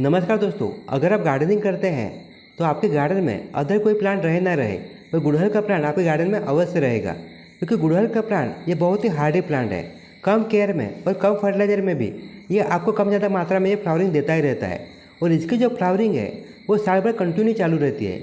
नमस्कार दोस्तों, अगर आप गार्डनिंग करते हैं तो आपके गार्डन में अदर कोई प्लांट रहे ना रहे, तो गुड़हल का प्लांट आपके गार्डन में अवश्य रहेगा। क्योंकि गुड़हल का प्लांट ये बहुत ही हार्डी प्लांट है। कम केयर में और कम फर्टिलाइजर में भी ये आपको कम ज़्यादा मात्रा में ये फ्लावरिंग देता ही रहता है। और इसकी जो फ्लावरिंग है वो साल भर कंटिन्यू चालू रहती है।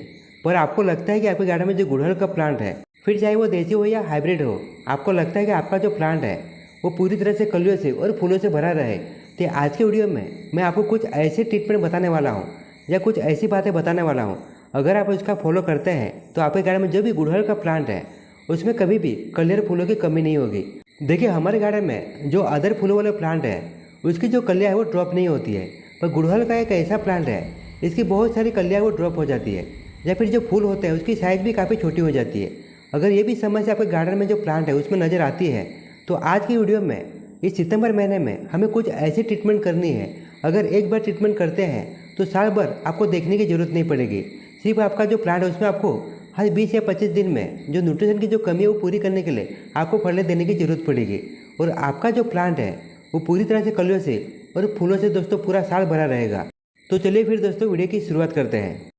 पर आपको लगता है कि आपके गार्डन में जो गुड़हल का प्लांट है, फिर चाहे वो देसी हो या हाइब्रिड हो, आपको लगता है कि आपका जो प्लांट है वो पूरी तरह से कलियों से और फूलों से भरा रहे। तो आज के वीडियो में मैं आपको कुछ ऐसे ट्रीटमेंट बताने वाला हूँ या कुछ ऐसी बातें बताने वाला हूँ, अगर आप उसका फॉलो करते हैं तो आपके गार्डन में जो भी गुड़हल का प्लांट है उसमें कभी भी कलियर फूलों की कमी नहीं होगी। देखिए, हमारे गार्डन में जो अदर फूलों वाले प्लांट है उसकी जो कलियाँ है वो ड्रॉप नहीं होती है, पर गुड़हल का एक ऐसा प्लांट है इसकी बहुत सारी कलियाँ वो ड्रॉप हो जाती है, या फिर जो फूल होते हैं उसकी साइज़ भी काफ़ी छोटी हो जाती है। अगर ये भी समस्या आपके गार्डन में जो प्लांट है उसमें नज़र आती है तो आज की वीडियो में इस सितंबर महीने में हमें कुछ ऐसी ट्रीटमेंट करनी है। अगर एक बार ट्रीटमेंट करते हैं तो साल भर आपको देखने की ज़रूरत नहीं पड़ेगी। सिर्फ आपका जो प्लांट है उसमें आपको हर 20 या 25 दिन में जो न्यूट्रिशन की जो कमी है वो पूरी करने के लिए आपको फल देने की ज़रूरत पड़ेगी। और आपका जो प्लांट है वो पूरी तरह से कलियों से और फूलों से दोस्तों पूरा साल भरा रहेगा। तो चलिए फिर दोस्तों वीडियो की शुरुआत करते हैं।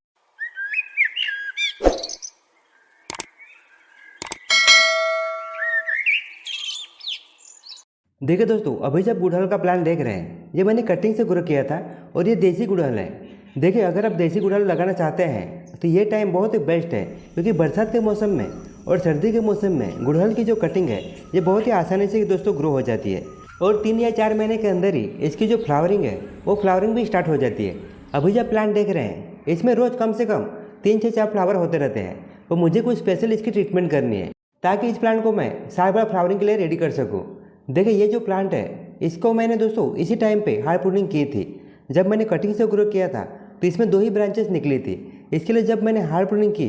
देखिए दोस्तों, अभी जब गुड़हल का प्लांट देख रहे हैं, ये मैंने कटिंग से ग्रो किया था और ये देसी गुड़हल है। देखिए, अगर आप देसी गुड़हल लगाना चाहते हैं तो ये टाइम बहुत ही बेस्ट है, क्योंकि बरसात के मौसम में और सर्दी के मौसम में गुड़हल की जो कटिंग है ये बहुत ही आसानी से दोस्तों ग्रो हो जाती है। और 3 या 4 महीने के अंदर ही इसकी जो फ्लावरिंग है वो फ्लावरिंग भी स्टार्ट हो जाती है। अभी जब प्लांट देख रहे हैं इसमें रोज़ कम से कम 3 से 4 फ्लावर होते रहते हैं। तो मुझे कुछ स्पेशल इसकी ट्रीटमेंट करनी है ताकि इस प्लांट को मैं साल भर फ्लावरिंग के लिए रेडी कर सकूँ। देखिए, ये जो प्लांट है इसको मैंने दोस्तों इसी टाइम पे हार्ड प्रूनिंग की थी। जब मैंने कटिंग से ग्रो किया था तो इसमें 2 ही ब्रांचेस निकली थी। इसके लिए जब मैंने हार्ड प्रूनिंग की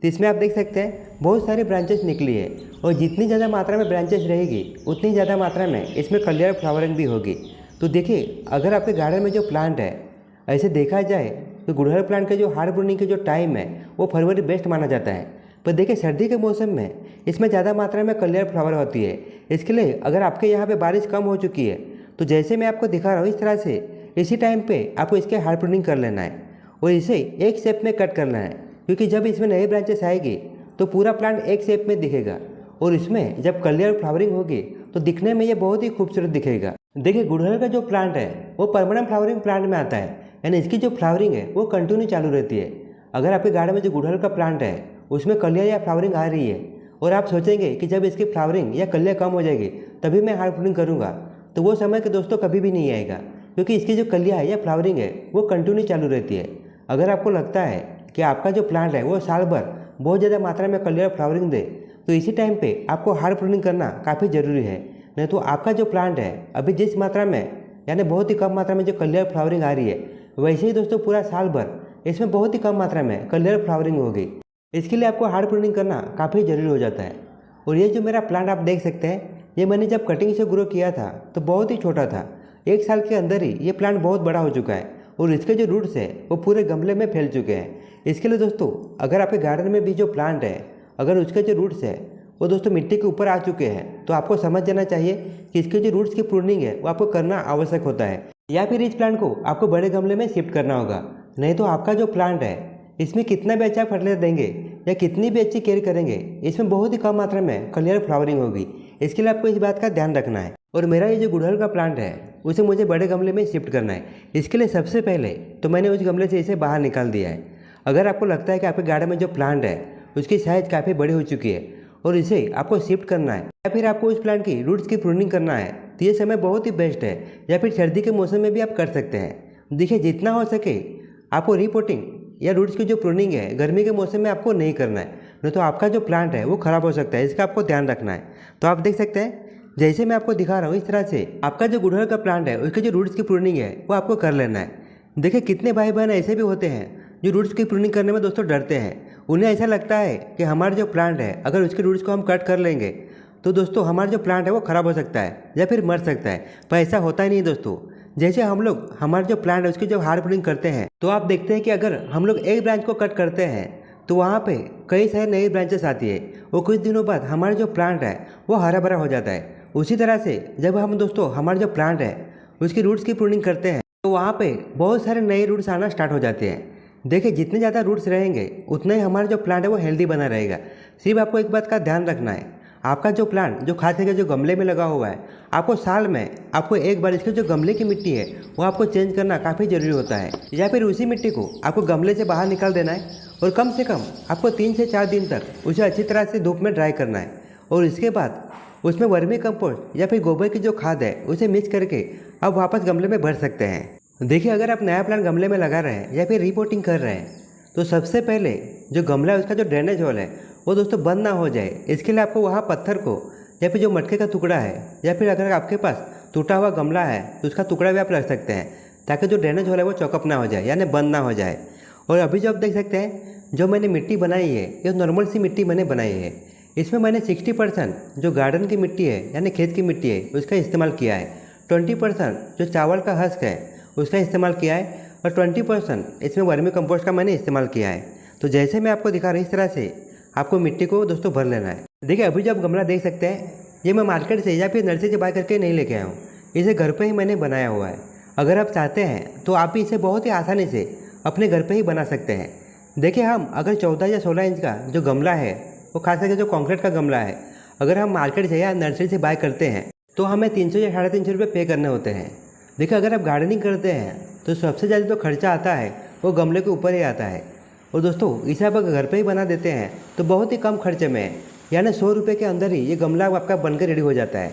तो इसमें आप देख सकते हैं बहुत सारी ब्रांचेस निकली है। और जितनी ज़्यादा मात्रा में ब्रांचेस रहेगी उतनी ज़्यादा मात्रा में इसमें कलियर फ्लावरिंग भी होगी। तो देखिए, अगर आपके गार्डन में जो प्लांट है, ऐसे देखा जाए तो गुड़हल प्लांट के जो हार्ड प्रूनिंग के जो टाइम है वो फरवरी बेस्ट माना जाता है। पर देखिए, सर्दी के मौसम में इसमें ज़्यादा मात्रा में कलियर फ्लावर होती है। इसके लिए अगर आपके यहाँ पे बारिश कम हो चुकी है तो जैसे मैं आपको दिखा रहा हूँ इस तरह से इसी टाइम पे आपको इसके हार्ड प्रूनिंग कर लेना है और इसे एक शेप में कट करना है। क्योंकि जब इसमें नई ब्रांचेस आएगी तो पूरा प्लांट एक शेप में दिखेगा और इसमें जब कलियर फ्लावरिंग होगी तो दिखने में ये बहुत ही खूबसूरत दिखेगा। देखिए, गुड़हल का जो प्लांट है वो परमानेंट फ्लावरिंग प्लांट में आता है, यानी इसकी जो फ्लावरिंग है वो कंटिन्यू चालू रहती है। अगर आपके गार्डन में जो गुड़हल का प्लांट है उसमें कलियाँ या फ्लावरिंग आ रही है और आप सोचेंगे कि जब इसकी फ्लावरिंग या कलियाँ कम हो जाएगी तभी मैं हार्ड प्रूनिंग करूँगा, तो वो समय के दोस्तों कभी भी नहीं आएगा। क्योंकि इसकी जो कलियाँ है या फ्लावरिंग है वो कंटिन्यू चालू रहती है। अगर आपको लगता है कि आपका जो प्लांट है वो साल भर बहुत ज़्यादा मात्रा में कलियर फ्लावरिंग दे, तो इसी टाइम पर आपको हार्ड प्रूनिंग करना काफ़ी ज़रूरी है। नहीं तो आपका जो प्लांट है अभी जिस मात्रा में यानी बहुत ही कम मात्रा में जो कलियर फ्लावरिंग आ रही है, वैसे ही दोस्तों पूरा साल भर इसमें बहुत ही कम मात्रा में कलियर फ्लावरिंग होगी। इसके लिए आपको हार्ड प्रूनिंग करना काफ़ी ज़रूरी हो जाता है। और ये जो मेरा प्लांट आप देख सकते हैं, ये मैंने जब कटिंग से ग्रो किया था तो बहुत ही छोटा था। 1 साल के अंदर ही ये प्लांट बहुत बड़ा हो चुका है और इसके जो रूट्स हैं वो पूरे गमले में फैल चुके हैं। इसके लिए दोस्तों अगर आपके गार्डन में भी जो प्लांट है, अगर उसके जो रूट्स है वो दोस्तों मिट्टी के ऊपर आ चुके हैं, तो आपको समझ जाना चाहिए कि इसके जो रूट्स की प्रूनिंग है वो आपको करना आवश्यक होता है। या फिर इस प्लांट को आपको बड़े गमले में शिफ्ट करना होगा। नहीं तो आपका जो प्लांट है इसमें कितना भी अच्छा फर्टिलाइजर देंगे या कितनी भी अच्छी केयर करेंगे, इसमें बहुत ही कम मात्रा में कलियर फ्लावरिंग होगी। इसके लिए आपको इस बात का ध्यान रखना है। और मेरा ये जो गुड़हल का प्लांट है उसे मुझे बड़े गमले में शिफ्ट करना है। इसके लिए सबसे पहले तो मैंने उस गमले से इसे बाहर निकाल दिया है। अगर आपको लगता है कि आपके गार्डन में जो प्लांट है उसकी साइज़ काफ़ी बड़ी हो चुकी है और इसे आपको शिफ्ट करना है, या फिर आपको उस प्लांट की रूट्स की प्रूनिंग करना है, तो ये समय बहुत ही बेस्ट है। या फिर सर्दी के मौसम में भी आप कर सकते हैं। देखिए, जितना हो सके आपको रिपोर्टिंग या रूट्स की जो प्रूनिंग है गर्मी के मौसम में आपको नहीं करना है, नहीं तो आपका जो प्लांट है वो ख़राब हो सकता है। इसका आपको ध्यान रखना है। तो आप देख सकते हैं जैसे मैं आपको दिखा रहा हूँ इस तरह से आपका जो गुड़हल का प्लांट है उसके जो रूट्स की प्रूनिंग है वो आपको कर लेना है। देखिए, कितने भाई बहन ऐसे भी होते हैं जो रूट्स की प्रूनिंग करने में दोस्तों डरते हैं। उन्हें ऐसा लगता है कि हमारा जो प्लांट है अगर उसके रूट्स को हम कट कर लेंगे तो दोस्तों हमारा जो प्लांट है वो ख़राब हो सकता है या फिर मर सकता है। पर ऐसा होता ही नहीं दोस्तों। जैसे हम लोग हमारा जो प्लांट है उसकी जब हार्ड प्रूनिंग करते हैं तो आप देखते हैं कि अगर हम लोग एक ब्रांच को कट करते हैं तो वहाँ पे कई सारी नई ब्रांचेस आती है। वो कुछ दिनों बाद हमारा जो प्लांट है वो हरा भरा हो जाता है। उसी तरह से जब हम दोस्तों हमारा जो प्लांट है उसकी रूट्स की प्रूनिंग करते हैं तो वहाँ पे बहुत सारे नए रूट्स आना स्टार्ट हो जाते हैं। देखिए जितने ज़्यादा रूट्स रहेंगे उतना ही हमारा जो प्लांट है वो हेल्दी बना रहेगा। सिर्फ आपको एक बात का ध्यान रखना है, आपका जो प्लांट जो खास करके जो गमले में लगा हुआ है, आपको साल में आपको एक बार इसके जो गमले की मिट्टी है वो आपको चेंज करना काफ़ी ज़रूरी होता है, या फिर उसी मिट्टी को आपको गमले से बाहर निकाल देना है और कम से कम आपको 3 से 4 दिन तक उसे अच्छी तरह से धूप में ड्राई करना है। और इसके बाद उसमें वर्मी कंपोस्ट या फिर गोबर की जो खाद है उसे मिक्स करके आप वापस गमले में भर सकते हैं। देखिए अगर आप नया प्लांट गमले में लगा रहे हैं या फिर रिपोर्टिंग कर रहे हैं तो सबसे पहले जो गमला है उसका जो ड्रेनेज होल है वो दोस्तों बंद ना हो जाए, इसके लिए आपको वहाँ पत्थर को या फिर जो मटके का टुकड़ा है या फिर अगर आपके पास टूटा हुआ गमला है तो उसका टुकड़ा भी आप रख सकते हैं, ताकि जो ड्रेनेज होल है वो चौकअप ना हो जाए यानी बंद ना हो जाए। और अभी जो आप देख सकते हैं जो मैंने मिट्टी बनाई है ये नॉर्मल सी मिट्टी मैंने बनाई है। इसमें मैंने 60% जो गार्डन की मिट्टी है यानी खेत की मिट्टी है उसका इस्तेमाल किया है, 20% जो चावल का हस्क है उसका इस्तेमाल किया है और 20% इसमें वर्मी कंपोस्ट का मैंने इस्तेमाल किया है। तो जैसे मैं आपको दिखा रहा हूँ इस तरह से आपको मिट्टी को दोस्तों भर लेना है। देखिए अभी जो आप गमला देख सकते हैं ये मैं मार्केट से या फिर नर्सरी से बाय करके नहीं लेके आया हूँ, इसे घर पे ही मैंने बनाया हुआ है। अगर आप चाहते हैं तो आप भी इसे बहुत ही आसानी से अपने घर पे ही बना सकते हैं। देखिए हम अगर 14 या 16 इंच का जो गमला है वो खास करके जो कंक्रीट का गमला है अगर हम मार्केट से या नर्सरी से बाय करते हैं तो हमें 300 या 350 रुपये पे करने होते हैं। देखिए अगर आप गार्डनिंग करते हैं तो सबसे ज़्यादा जो खर्चा आता है वो गमले के ऊपर ही आता है। और दोस्तों इसे आप अगर घर पे ही बना देते हैं तो बहुत ही कम खर्चे में यानी 100 रुपये के अंदर ही ये गमला आपका बनकर रेडी हो जाता है।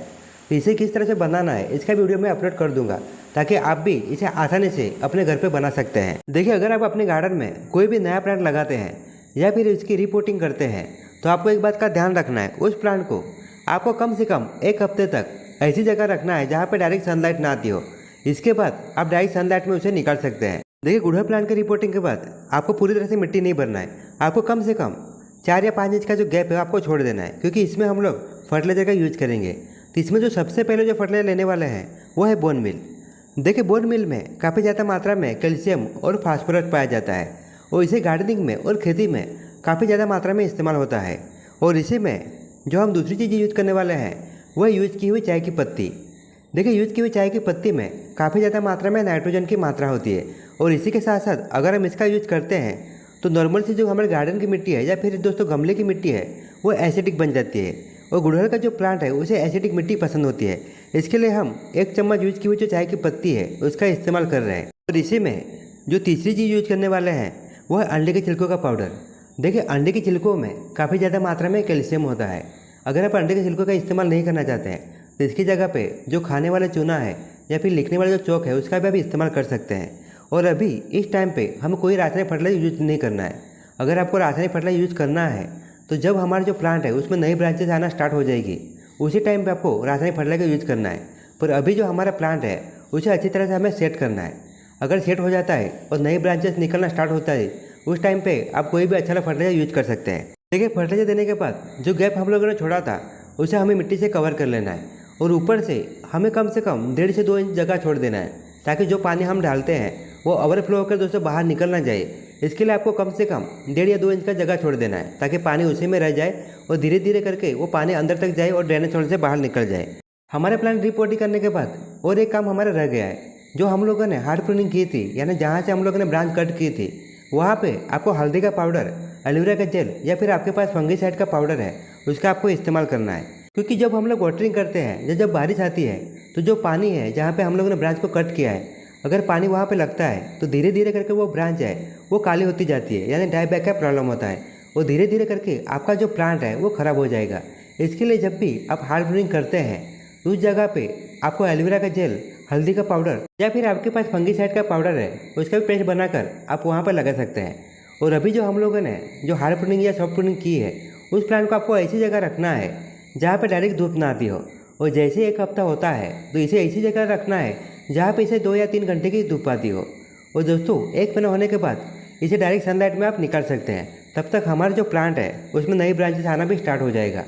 तो इसे किस तरह से बनाना है इसका वीडियो मैं अपलोड कर दूंगा ताकि आप भी इसे आसानी से अपने घर पे बना सकते हैं। देखिए अगर आप अपने गार्डन में कोई भी नया प्लांट लगाते हैं या फिर इसकी रिपोर्टिंग करते हैं तो आपको एक बात का ध्यान रखना है, उस प्लांट को आपको कम से कम 1 हफ्ते तक ऐसी जगह रखना है जहाँ पे डायरेक्ट सनलाइट ना आती हो। इसके बाद आप डायरेक्ट सनलाइट में उसे निकाल सकते हैं। देखिए गुड़हल प्लांट की रिपोर्टिंग के बाद आपको पूरी तरह से मिट्टी नहीं भरना है, आपको कम से कम 4 या 5 इंच का जो गैप है आपको छोड़ देना है, क्योंकि इसमें हम लोग फर्टिलाइजर का यूज करेंगे। तो इसमें जो सबसे पहले जो फर्टिलाइजर लेने वाले हैं वो है बोन मिल। देखिए बोन मिल में काफ़ी ज़्यादा मात्रा में कैल्शियम और फास्फोरस पाया जाता है और इसे गार्डनिंग में और खेती में काफ़ी ज़्यादा मात्रा में इस्तेमाल होता है। और इसी में जो हम दूसरी चीज़ यूज करने वाले हैं वह यूज की हुई चाय की पत्ती। देखिए यूज की हुई चाय की पत्ती में काफ़ी ज़्यादा मात्रा में नाइट्रोजन की मात्रा होती है और इसी के साथ साथ अगर हम इसका यूज करते हैं तो नॉर्मल सी जो हमारे गार्डन की मिट्टी है या फिर दोस्तों गमले की मिट्टी है वो एसिडिक बन जाती है और गुड़हल का जो प्लांट है उसे एसिडिक मिट्टी पसंद होती है। इसके लिए हम 1 चम्मच यूज की हुई जो चाय की पत्ती है उसका इस्तेमाल कर रहे हैं। और इसी में जो तीसरी चीज़ यूज करने वाले हैं वो है अंडे के छिलकों का पाउडर। देखिए अंडे के छिलकों में काफ़ी ज़्यादा मात्रा में कैल्शियम होता है। अगर आप अंडे के छिलकों का इस्तेमाल नहीं करना चाहते हैं तो इसकी जगह पे जो खाने वाला चूना है या फिर लिखने वाला जो चौक है उसका भी आप इस्तेमाल कर सकते हैं। और अभी इस टाइम पे हमें कोई रासायनिक फर्टिलाइजर यूज नहीं करना है। अगर आपको रासायनिक फर्टिलाइजर यूज करना है तो जब हमारा जो प्लांट है उसमें नई ब्रांचेस आना स्टार्ट हो जाएगी उसी टाइम पे आपको रासायनिक फर्टिलाइजर यूज करना है। पर अभी जो हमारा प्लांट है उसे अच्छी तरह से हमें सेट करना है। अगर सेट हो जाता है और नई ब्रांचेस निकलना स्टार्ट होता है उस टाइम पे आप कोई भी अच्छा फर्टिलाइजर यूज कर सकते हैं। देखिए फर्टिलाइजर देने के बाद जो गैप हम लोगों ने छोड़ा था उसे हमें मिट्टी से कवर कर लेना है और ऊपर से हमें कम से कम 1.5 से 2 इंच जगह छोड़ देना है ताकि जो पानी हम डालते हैं वो ओवरफ्लो होकर दोस्तों बाहर निकल ना जाए। इसके लिए आपको कम से कम 1.5 या 2 इंच का जगह छोड़ देना है ताकि पानी उसी में रह जाए और धीरे धीरे करके वो पानी अंदर तक जाए और ड्रेनेज होल से बाहर निकल जाए। हमारे प्लांट रिपोर्टिंग करने के बाद और एक काम हमारा रह गया है, जो हम लोगों ने हार्ड प्रूनिंग की थी यानी जहाँ से हम लोगों ने ब्रांच कट की थी वहाँ पे आपको हल्दी का पाउडर, एलोवेरा का जेल या फिर आपके पास फंगीसाइड का पाउडर है उसका आपको इस्तेमाल करना है। क्योंकि जब हम लोग वाटरिंग करते हैं या जब बारिश आती है तो जो पानी है जहाँ पे हम लोगों ने ब्रांच को कट किया है अगर पानी वहाँ पे लगता है तो धीरे धीरे करके वो ब्रांच है वो काली होती जाती है यानी डाई बैक का प्रॉब्लम होता है और धीरे धीरे करके आपका जो प्लांट है वो ख़राब हो जाएगा। इसके लिए जब भी आप हार्ड प्रूनिंग करते हैं तो उस जगह पे आपको एलोवेरा का जेल, हल्दी का पाउडर या फिर आपके पास फंगीसाइड का पाउडर है उसका भी पेस्ट बनाकर आप वहाँ पर लगा सकते हैं। और अभी जो हम लोगों ने जो हार्ड प्रूनिंग या सॉफ्ट प्रूनिंग की है उस प्लांट को आपको ऐसी जगह रखना है जहाँ पे डायरेक्ट धूप ना आती हो और जैसे 1 हफ्ता होता है तो इसे ऐसी जगह रखना है जहाँ पे इसे 2 या 3 घंटे की धूप आती हो। और दोस्तों 1 महीना होने के बाद इसे डायरेक्ट सनलाइट में आप निकाल सकते हैं। तब तक हमारा जो प्लांट है उसमें नई ब्रांचेस आना भी स्टार्ट हो जाएगा।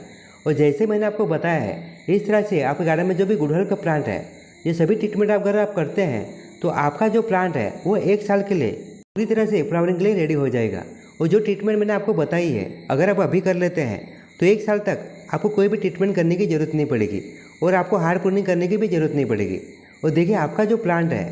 और जैसे मैंने आपको बताया है इस तरह से आपके गार्डन में जो भी गुड़हल का प्लांट है ये सभी ट्रीटमेंट अगर आप करते हैं तो आपका जो प्लांट है वो 1 साल के लिए पूरी तरह से फ्लावरिंग के लिए रेडी हो जाएगा। और जो ट्रीटमेंट मैंने आपको बताई है अगर आप अभी कर लेते हैं तो 1 साल तक आपको कोई भी ट्रीटमेंट करने की ज़रूरत नहीं पड़ेगी और आपको हार्ड प्रूनिंग करने की भी ज़रूरत नहीं पड़ेगी। और देखिए आपका जो प्लांट है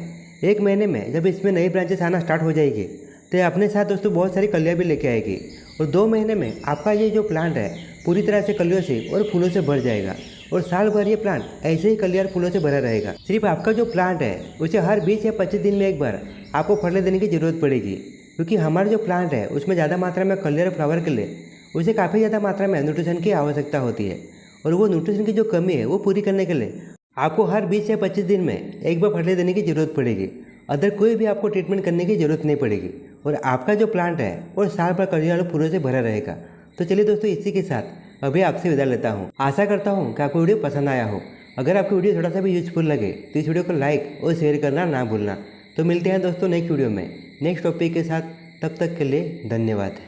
1 महीने में जब इसमें नई ब्रांचेस आना स्टार्ट हो जाएगी तो ये अपने साथ दोस्तों बहुत सारी कलियाँ भी लेके आएगी और 2 महीने में आपका ये जो प्लांट है पूरी तरह से कलियों से और फूलों से भर जाएगा और साल भर ये प्लांट ऐसे ही कलियाँ और फूलों से भरा रहेगा। सिर्फ आपका जो प्लांट है उसे हर 20 या 25 दिन में एक बार आपको फटने देने की ज़रूरत पड़ेगी, क्योंकि हमारा जो प्लांट है उसमें ज़्यादा मात्रा में कलियाँ और फ्लावर के लिए उसे काफ़ी ज़्यादा मात्रा में न्यूट्रिशन की आवश्यकता होती है और वो न्यूट्रिशन की जो कमी है वो पूरी करने के लिए आपको हर 20 या 25 दिन में एक बार फटने देने की ज़रूरत पड़ेगी। अदर कोई भी आपको ट्रीटमेंट करने की ज़रूरत नहीं पड़ेगी और आपका जो प्लांट है वो साल भर कलियाँ और फूलों से भरा रहेगा। तो चलिए दोस्तों, इसी के साथ अभी आपसे विदा लेता हूँ। आशा करता हूँ कि आपको वीडियो पसंद आया हो। अगर आपको वीडियो थोड़ा सा भी यूजफुल लगे तो इस वीडियो को लाइक और शेयर करना ना भूलना। तो मिलते हैं दोस्तों नेक्स्ट वीडियो में नेक्स्ट टॉपिक के साथ। तब तक के लिए धन्यवाद।